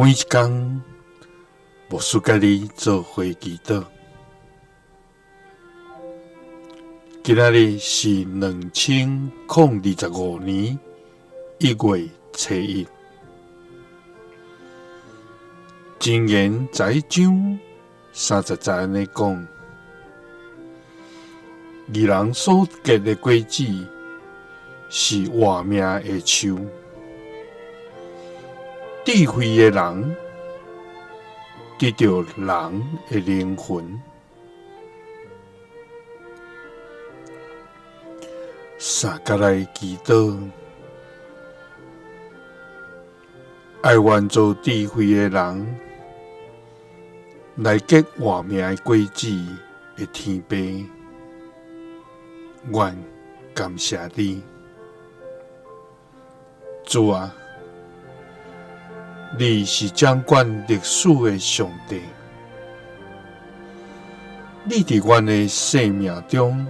每一天，牧师甲你做伙祈祷。今仔日是2025年1月7日。箴言11章30安尼讲：义人所结的果子，是活命的树。智慧的人得到人的灵魂。三甲来祈祷，爱愿做智慧的人，来结活命的果子的天父，愿感谢你，主啊！你是掌管历史的上帝，你伫阮的生命中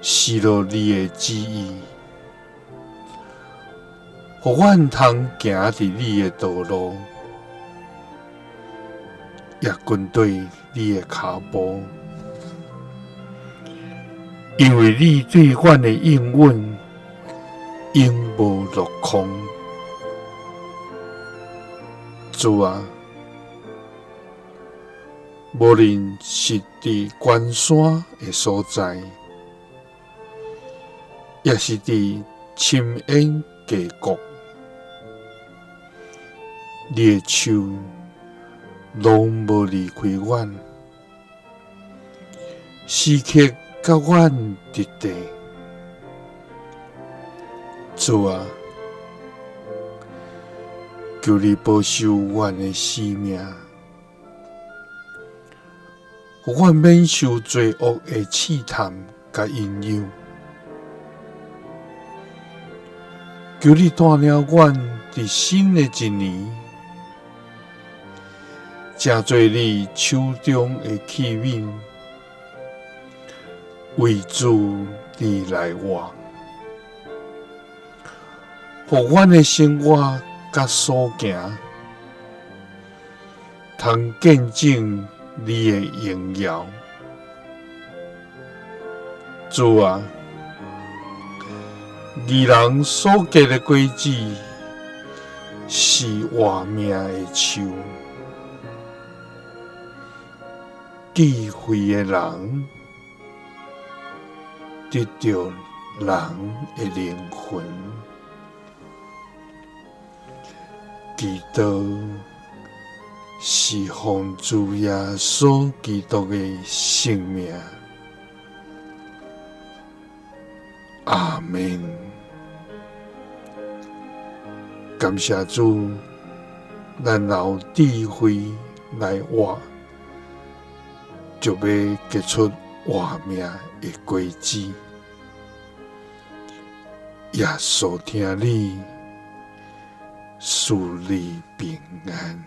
施落你的旨意，互阮通行伫你的道路，也跟对你的脚步，因为你对阮的应允永无落空。主啊，无论是伫关山的所在，也是伫深渊峡谷，你的手拢无离开阮，时刻甲阮伫地。主啊，求你保守阮的性命，互阮免受罪恶的试探甲引诱。求你带领阮伫新的一年，正做你手中的器皿，为主你来活，互阮的生活甲所行，通见证你的荣耀。主啊，义人所结的果子，是活命的树。智慧的人得到人的灵魂。祈祷是奉主耶稣基督的圣名。阿们。感谢主，咱有智慧来活，就要结出活命的果子。耶稣听你，赐你平安。